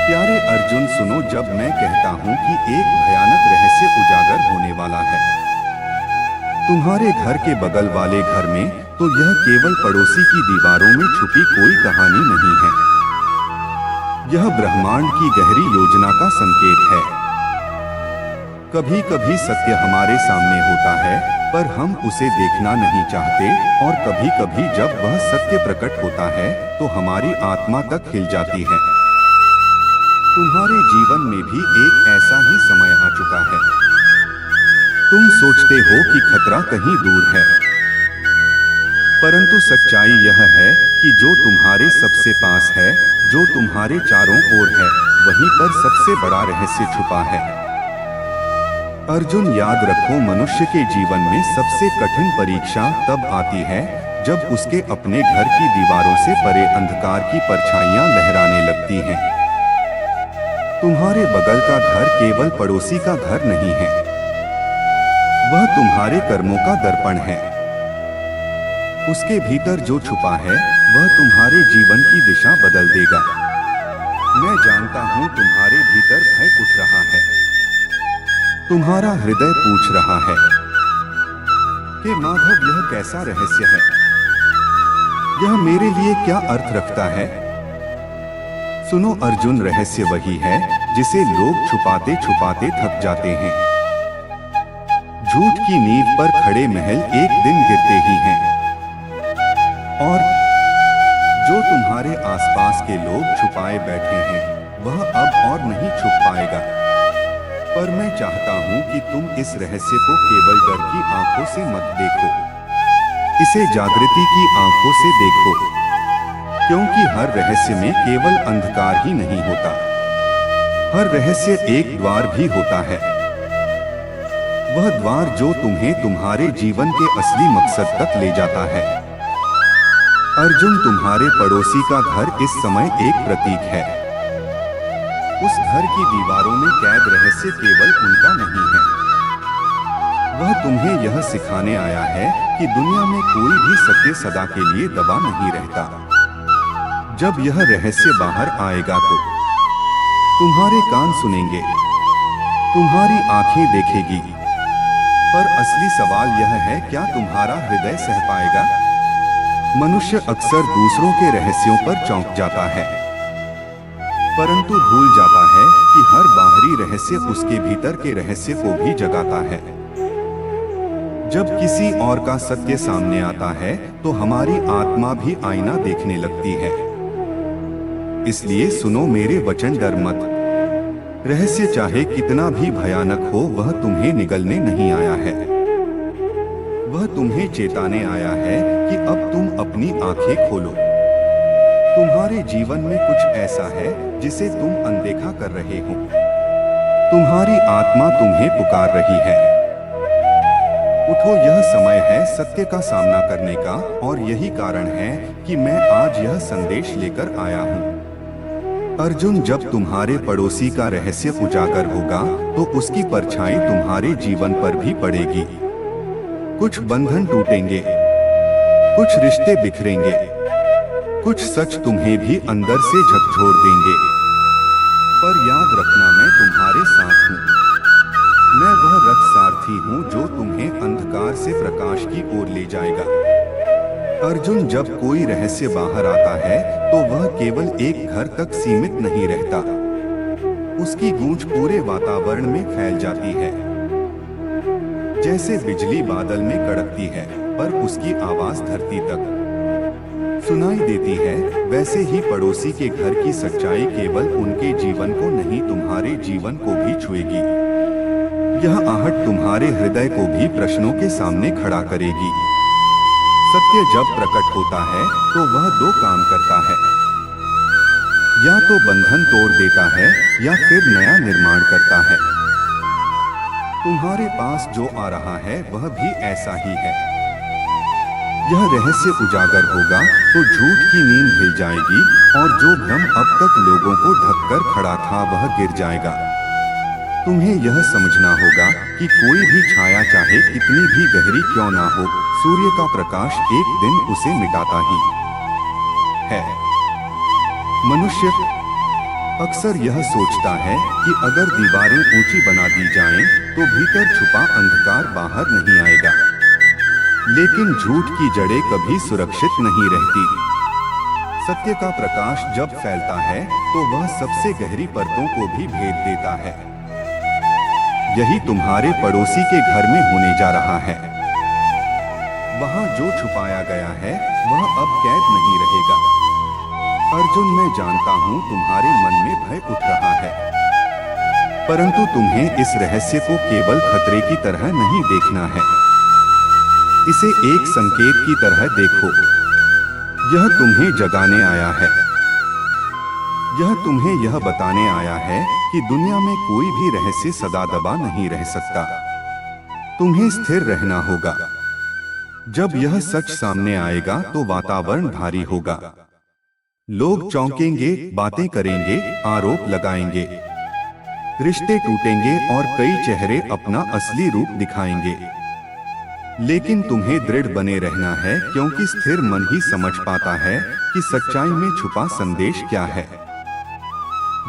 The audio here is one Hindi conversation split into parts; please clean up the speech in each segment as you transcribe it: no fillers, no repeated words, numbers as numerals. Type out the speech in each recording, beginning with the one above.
प्यारे अर्जुन सुनो, जब मैं कहता हूँ कि एक भयानक रहस्य उजागर होने वाला है तुम्हारे घर के बगल वाले घर में, तो यह केवल पड़ोसी की दीवारों में छुपी कोई कहानी नहीं है। यह ब्रह्मांड की गहरी योजना का संकेत है। कभी कभी सत्य हमारे सामने होता है पर हम उसे देखना नहीं चाहते, और कभी कभी जब वह सत्य प्रकट होता है तो हमारी आत्मा तक हिल जाती है। तुम्हारे जीवन में भी एक ऐसा ही समय आ चुका है। तुम सोचते हो कि खतरा कहीं दूर है, परंतु सच्चाई यह है कि जो तुम्हारे सबसे पास है, जो तुम्हारे चारों ओर है, वहीं पर सबसे बड़ा रहस्य छुपा है। अर्जुन, याद रखो, मनुष्य के जीवन में सबसे कठिन परीक्षा तब आती है जब उसके अपने घर की दीवारों से परे अंधकार की परछाइयां लहराने लगती हैं। तुम्हारे बगल का घर केवल पड़ोसी का घर नहीं है, वह तुम्हारे कर्मों का दर्पण है। उसके भीतर जो छुपा है वह तुम्हारे जीवन की दिशा बदल देगा। मैं जानता हूं तुम्हारे भीतर भय उठ रहा है, तुम्हारा हृदय पूछ रहा है कि माधव, यह कैसा रहस्य है, यह मेरे लिए क्या अर्थ रखता है। सुनो अर्जुन, रहस्य वही है जिसे लोग छुपाते छुपाते थक जाते हैं। झूठ की नींव पर खड़े महल एक दिन गिरते ही हैं, और जो तुम्हारे आसपास के लोग छुपाए बैठे हैं वह अब और नहीं छुप पाएगा। पर मैं चाहता हूं कि तुम इस रहस्य को केवल डर की आंखों से मत देखो, इसे जागृति की आंखों से देखो, क्योंकि हर रहस्य में केवल अंधकार ही नहीं होता, हर रहस्य एक द्वार भी होता है। वह द्वार जो तुम्हें तुम्हारे जीवन के असली मकसद तक ले जाता है। अर्जुन, तुम्हारे पड़ोसी का घर इस समय एक प्रतीक है। उस घर की दीवारों में कैद रहस्य केवल उनका नहीं है। वह तुम्हें यह सिखाने आया है कि दुनिया में कोई भी सत्य सदा के लिए दबा नहीं रहता। जब यह रहस्य बाहर आएगा तो तुम्हारे कान सुनेंगे, तुम्हारी आंखें देखेगी, पर असली सवाल यह है, क्या तुम्हारा हृदय सह पाएगा। मनुष्य अक्सर दूसरों के रहस्यों पर चौंक जाता है, परंतु भूल जाता है कि हर बाहरी रहस्य उसके भीतर के रहस्य को भी जगाता है। जब किसी और का सत्य सामने आता है तो हमारी आत्मा भी आईना देखने लगती है। इसलिए सुनो मेरे वचन, डर मत। रहस्य चाहे कितना भी भयानक हो, वह तुम्हें निगलने नहीं आया है, वह तुम्हें चेताने आया है कि अब तुम अपनी आंखें खोलो। तुम्हारे जीवन में कुछ ऐसा है जिसे तुम अनदेखा कर रहे हो। तुम्हारी आत्मा तुम्हें पुकार रही है। उठो, यह समय है सत्य का सामना करने का, और यही कारण है कि मैं आज यह संदेश लेकर आया हूँ। अर्जुन, जब तुम्हारे पड़ोसी का रहस्य उजागर होगा तो उसकी परछाई तुम्हारे जीवन पर भी पड़ेगी। कुछ बंधन टूटेंगे, कुछ रिश्ते बिखरेंगे, कुछ सच तुम्हें भी अंदर से झकझोर देंगे। पर याद रखना, मैं तुम्हारे साथ हूँ। मैं वह रथ सारथी हूँ जो तुम्हें अंधकार से प्रकाश की ओर ले जाएगा। अर्जुन, जब कोई रहस्य बाहर आता है तो वह केवल एक घर तक सीमित नहीं रहता, उसकी गूंज पूरे वातावरण में फैल जाती है। जैसे बिजली बादल में कड़कती है पर उसकी आवाज धरती तक सुनाई देती है, वैसे ही पड़ोसी के घर की सच्चाई केवल उनके जीवन को नहीं, तुम्हारे जीवन को भी छुएगी। यह आहट तुम्हारे हृदय को भी प्रश्नों के सामने खड़ा करेगी। सत्य जब प्रकट होता है तो वह दो काम करता है, या तो बंधन तोड़ देता है या फिर नया निर्माण करता है। तुम्हारे पास जो आ रहा है वह भी ऐसा ही है। यह रहस्य उजागर होगा तो झूठ की नींद हिल जाएगी, और जो भ्रम अब तक लोगों को ढककर खड़ा था वह गिर जाएगा। तुम्हें यह समझना होगा कि कोई भी छाया चाहे कितनी भी गहरी क्यों ना हो, सूर्य का प्रकाश एक दिन उसे मिटाता ही है। मनुष्य अक्सर यह सोचता है कि अगर दीवारें ऊंची बना दी जाएं, तो भीतर छुपा अंधकार बाहर नहीं आएगा। लेकिन झूठ की जड़ें कभी सुरक्षित नहीं रहती। सत्य का प्रकाश जब फैलता है तो वह सबसे गहरी परतों को भी भेद देता है। यही तुम्हारे पड़ोसी के घर में होने जा रहा है। वहां जो छुपाया गया है वह अब कैद नहीं रहेगा। अर्जुन, मैं जानता हूं तुम्हारे मन में भय उठ रहा है, परंतु तुम्हें इस रहस्य को केवल खतरे की तरह नहीं देखना है। इसे एक संकेत की तरह देखो। यह तुम्हें जगाने आया है। यह तुम्हें यह बताने आया है कि दुनिया में कोई भी रहस्य सदा दबा नहीं रह सकता। तुम्हें स्थिर रहना होगा। जब यह सच सामने आएगा तो वातावरण भारी होगा। लोग चौंकेंगे, बातें करेंगे, आरोप लगाएंगे, रिश्ते टूटेंगे और कई चेहरे अपना असली रूप दिखाएंगे। लेकिन तुम्हें दृढ़ बने रहना है, क्योंकि स्थिर मन ही समझ पाता है कि सच्चाई में छुपा संदेश क्या है।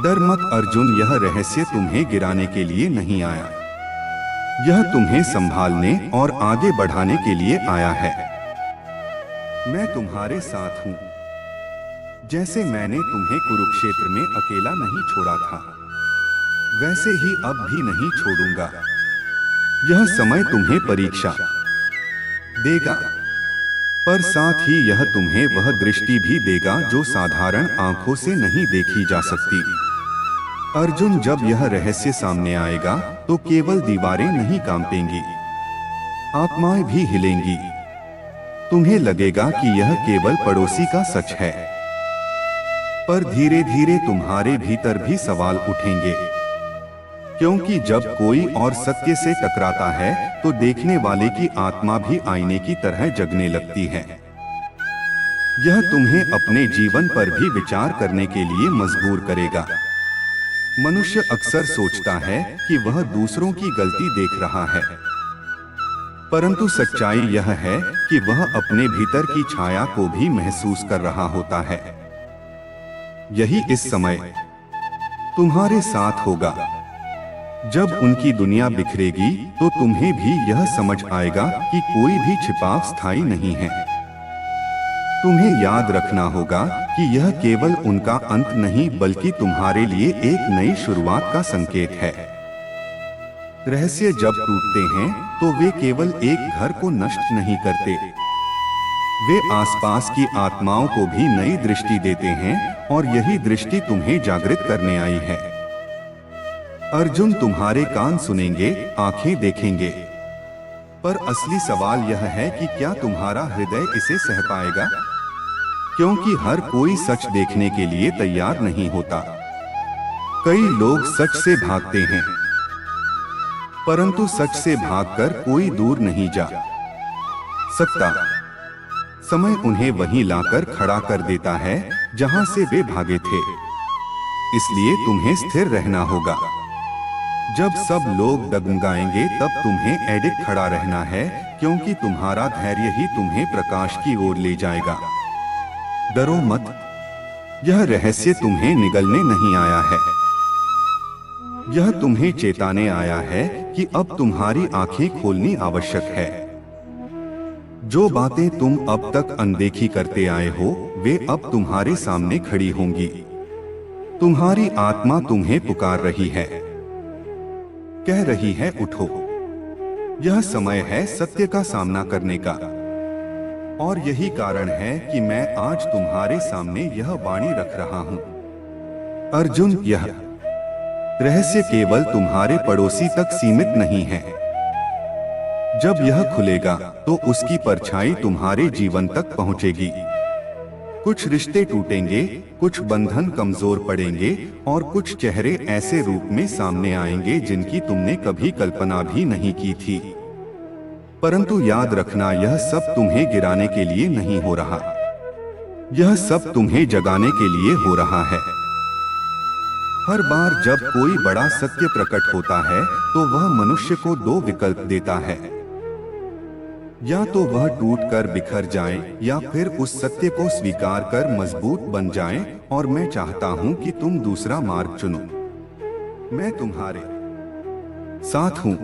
डर मत अर्जुन, यह रहस्य तुम्हें गिराने के लिए नहीं आया। यह तुम्हें संभालने और आगे बढ़ाने के लिए आया है। मैं तुम्हारे साथ हूं। जैसे मैंने तुम्हें कुरुक्षेत्र में अकेला नहीं छोड़ा था, वैसे ही अब भी नहीं छोड़ूंगा। यह समय तुम्हें परीक्षा देगा, पर साथ ही यह तुम्हें वह दृष्टि भी देगा जो साधारण आंखों से नहीं देखी जा सकती। अर्जुन, जब यह रहस्य सामने आएगा तो केवल दीवारें नहीं कांपेंगी, आत्माएं भी हिलेंगी। तुम्हें लगेगा कि यह केवल पड़ोसी का सच है, पर धीरे धीरे तुम्हारे भीतर भी सवाल उठेंगे। क्योंकि जब कोई और सत्य से टकराता है तो देखने वाले की आत्मा भी आईने की तरह जगने लगती है। यह तुम्हें अपने जीवन पर भी विचार करने के लिए मजबूर करेगा। मनुष्य अक्सर सोचता है कि वह दूसरों की गलती देख रहा है, परंतु सच्चाई यह है कि वह अपने भीतर की छाया को भी महसूस कर रहा होता है। यही इस समय तुम्हारे साथ होगा। जब उनकी दुनिया बिखरेगी तो तुम्हें भी यह समझ आएगा कि कोई भी छिपाव स्थायी नहीं है। तुम्हें याद रखना होगा कि यह केवल उनका अंत नहीं, बल्कि तुम्हारे लिए एक नई शुरुआत का संकेत है। रहस्य जब टूटते हैं तो वे केवल एक घर को नष्ट नहीं करते, वे आसपास की आत्माओं को भी नई दृष्टि देते हैं, और यही दृष्टि तुम्हें जागृत करने आई है। अर्जुन, तुम्हारे कान सुनेंगे, आंखें देखेंगे, पर असली सवाल यह है कि क्या तुम्हारा हृदय इसे सह पाएगा? क्योंकि हर कोई सच देखने के लिए तैयार नहीं होता। कई लोग सच से भागते हैं, परंतु सच से भागकर कोई दूर नहीं जा सकता। समय उन्हें वहीं लाकर खड़ा कर देता है जहां से वे भागे थे। इसलिए तुम्हें स्थिर रहना होगा। जब सब लोग डगमगाएंगे तब तुम्हें अडिग खड़ा रहना है, क्योंकि तुम्हारा धैर्य ही तुम्हें प्रकाश की ओर ले जाएगा। डरो मत, यह रहस्य तुम्हें निगलने नहीं आया है। यह तुम्हें चेताने आया है कि अब तुम्हारी आंखें खोलनी आवश्यक है। जो बातें तुम अब तक अनदेखी करते आए हो, वे अब तुम्हारे सामने खड़ी होंगी। तुम्हारी आत्मा तुम्हें पुकार रही है, कह रही है उठो। यह समय है सत्य का सामना करने का, और यही कारण है कि मैं आज तुम्हारे सामने यह वाणी रख रहा हूं। अर्जुन, यह रहस्य केवल तुम्हारे पड़ोसी तक सीमित नहीं है। जब यह खुलेगा तो उसकी परछाई तुम्हारे जीवन तक पहुंचेगी। कुछ रिश्ते टूटेंगे, कुछ बंधन कमजोर पड़ेंगे, और कुछ चेहरे ऐसे रूप में सामने आएंगे जिनकी तुमने कभी कल्पना भी नहीं की थी। परंतु याद रखना, यह सब तुम्हें गिराने के लिए नहीं हो रहा। यह सब तुम्हें जगाने के लिए हो रहा है। हर बार जब कोई बड़ा सत्य प्रकट होता है तो वह मनुष्य को दो विकल्प देता है। या तो वह टूट कर बिखर जाए या फिर उस सत्य को स्वीकार कर मजबूत बन जाए। और मैं चाहता हूं कि तुम दूसरा मार्ग चुनो। मैं तुम्हारे साथ हूं।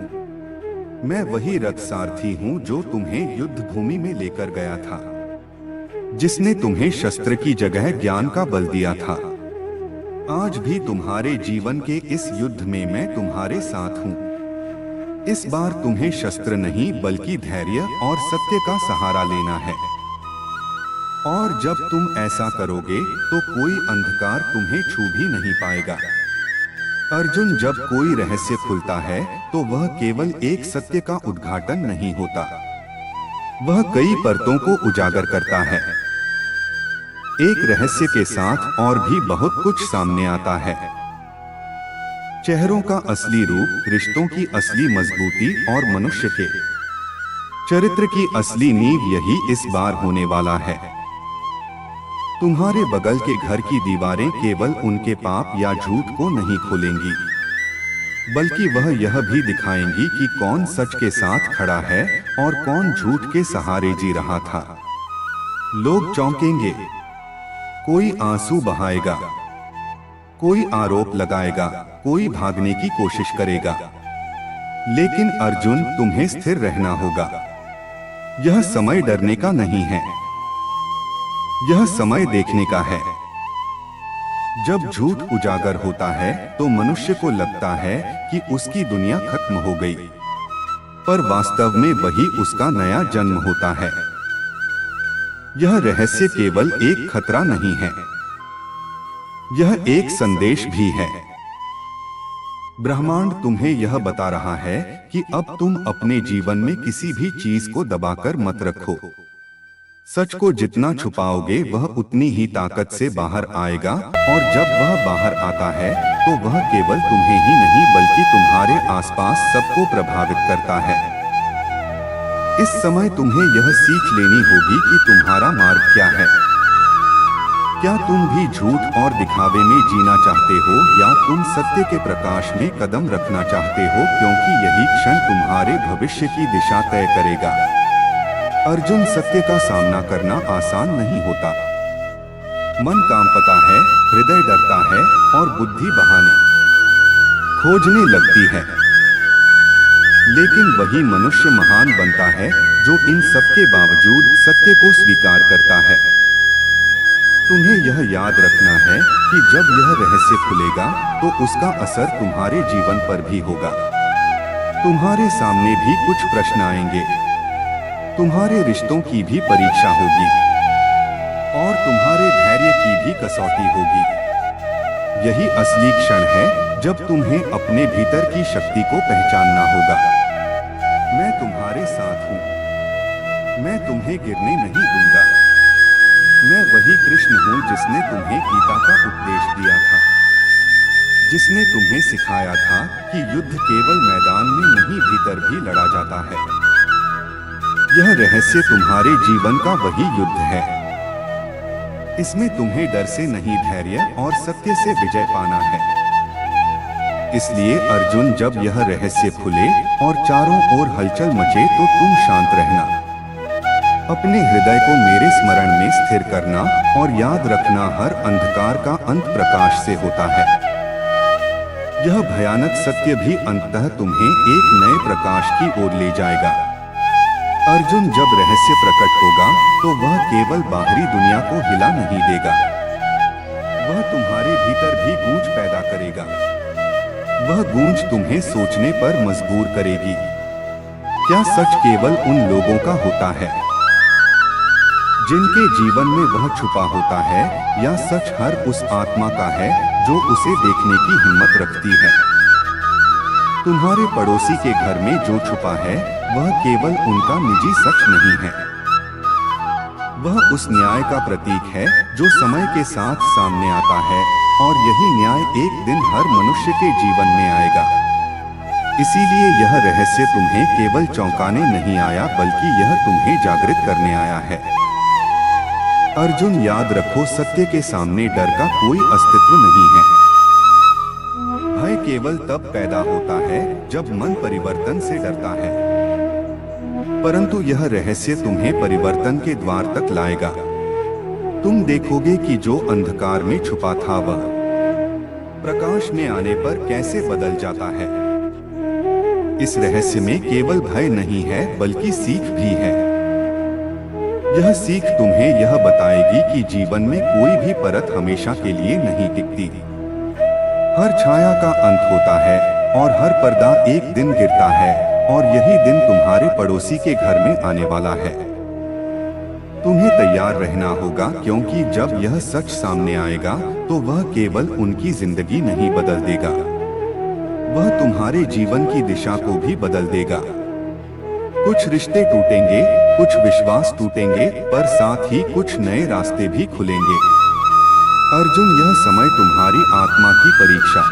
मैं वही रथ सारथी हूं जो तुम्हें युद्ध भूमि में लेकर गया था, जिसने तुम्हें शस्त्र की जगह ज्ञान का बल दिया था। आज भी तुम्हारे जीवन के इस युद्ध में मैं तुम्हारे साथ हूं। इस बार तुम्हें शस्त्र नहीं बल्कि धैर्य और सत्य का सहारा लेना है। और जब तुम ऐसा करोगे तो कोई अंधकार तुम्हें छू भी नहीं पाएगा। अर्जुन, जब कोई रहस्य खुलता है तो वह केवल एक सत्य का उद्घाटन नहीं होता, वह कई परतों को उजागर करता है। एक रहस्य के साथ और भी बहुत कुछ सामने आता है। चेहरों का असली रूप, रिश्तों की असली मजबूती और मनुष्य के चरित्र की असली नींव यही इस बार होने वाला है। तुम्हारे बगल के घर की दीवारें केवल उनके पाप या झूठ को नहीं खोलेंगी, बल्कि वह यह भी दिखाएंगी कि कौन सच के साथ खड़ा है और कौन झूठ के सहारे जी रहा था। लोग चौंकेंगे, कोई आंसू बहाएगा, कोई आरोप लगाएगा, कोई भागने की कोशिश करेगा। लेकिन अर्जुन, तुम्हें स्थिर रहना होगा। यह समय डरने का नहीं है, यह समय देखने का है। जब झूठ उजागर होता है तो मनुष्य को लगता है कि उसकी दुनिया खत्म हो गई, पर वास्तव में वही उसका नया जन्म होता है। यह रहस्य केवल एक खतरा नहीं है, यह एक संदेश भी है। ब्रह्मांड तुम्हें यह बता रहा है कि अब तुम अपने जीवन में किसी भी चीज को दबाकर मत रखो। सच को जितना छुपाओगे वह उतनी ही ताकत से बाहर आएगा, और जब वह बाहर आता है तो वह केवल तुम्हें ही नहीं बल्कि तुम्हारे आसपास सबको प्रभावित करता है। इस समय तुम्हें यह सीख लेनी होगी कि तुम्हारा मार्ग क्या है। क्या तुम भी झूठ और दिखावे में जीना चाहते हो या तुम सत्य के प्रकाश में कदम रखना चाहते हो, क्योंकि यही क्षण तुम्हारे भविष्य की दिशा तय करेगा। अर्जुन, सत्य का सामना करना आसान नहीं होता। मन कांपता है, हृदय डरता है और बुद्धि बहाने खोजने लगती है। लेकिन वही मनुष्य महान बनता है जो इन सब के बावजूद सत्य को स्वीकार करता है। तुम्हें यह याद रखना है कि जब यह रहस्य खुलेगा तो उसका असर तुम्हारे जीवन पर भी होगा। तुम्हारे सामने भी कुछ प्रश्न आएंगे, तुम्हारे रिश्तों की भी परीक्षा होगी और तुम्हारे धैर्य की भी कसौटी होगी। यही असली क्षण है जब तुम्हें अपने भीतर की शक्ति को पहचानना होगा। मैं तुम्हारे साथ हूं, मैं तुम्हें गिरने नहीं दूंगा। मैं वही कृष्ण हूं जिसने तुम्हें गीता का उपदेश दिया था, जिसने तुम्हें सिखाया था कि युद्ध केवल मैदान में नहीं भीतर भी लड़ा जाता है। यह रहस्य तुम्हारे जीवन का वही युद्ध है। इसमें तुम्हें डर से नहीं, धैर्य और सत्य से विजय पाना है। इसलिए अर्जुन, जब यह रहस्य खुले और चारों ओर हलचल मचे तो तुम शांत रहना। अपने हृदय को मेरे स्मरण में स्थिर करना और याद रखना, हर अंधकार का अंत प्रकाश से होता है। यह भयानक सत्य भी अंततः तुम्हें एक नए प्रकाश की ओर ले जाएगा। अर्जुन, जब रहस्य प्रकट होगा तो वह केवल बाहरी दुनिया को हिला नहीं देगा, वह तुम्हारे भीतर भी गूंज पैदा करेगा। वह गूंज तुम्हें सोचने पर मजबूर करेगी। क्या सच केवल उन लोगों का होता है जिनके जीवन में वह छुपा होता है, या सच हर उस आत्मा का है जो उसे देखने की हिम्मत रखती है? तुम्हारे पड़ोसी के घर में जो छुपा है वह केवल उनका निजी सच नहीं है, वह उस न्याय का प्रतीक है जो समय के साथ सामने आता है, और यही न्याय एक दिन हर मनुष्य के जीवन में आएगा। इसीलिए यह रहस्य तुम्हें केवल चौंकाने नहीं आया, बल्कि यह तुम्हें जागृत करने आया है। अर्जुन, याद रखो, सत्य के सामने डर का कोई अस्तित्व नहीं है। भय केवल तब पैदा होता है जब मन परिवर्तन से डरता है। परंतु यह रहस्य तुम्हें परिवर्तन के द्वार तक लाएगा। तुम देखोगे कि जो अंधकार में छुपा था वह प्रकाश में आने पर कैसे बदल जाता है। इस रहस्य में केवल भय नहीं है बल्कि सीख भी है। यह सीख तुम्हें यह बताएगी कि जीवन में कोई भी परत हमेशा के लिए नहीं टिकती। हर छाया का अंत होता है और हर पर्दा एक दिन गिरता है, और यही दिन तुम्हारे पड़ोसी के घर में आने वाला है। तुम्हें तैयार रहना होगा, क्योंकि जब यह सच सामने आएगा तो वह केवल उनकी जिंदगी नहीं बदल देगा, वह तुम्हारे जीवन की दिशा को भी बदल देगा। कुछ रिश्ते टूटेंगे, कुछ विश्वास टूटेंगे, पर साथ ही कुछ नए रास्ते भी खुलेंगे। अर्जुन, यह समय तुम्हारी आत्मा की परीक्षा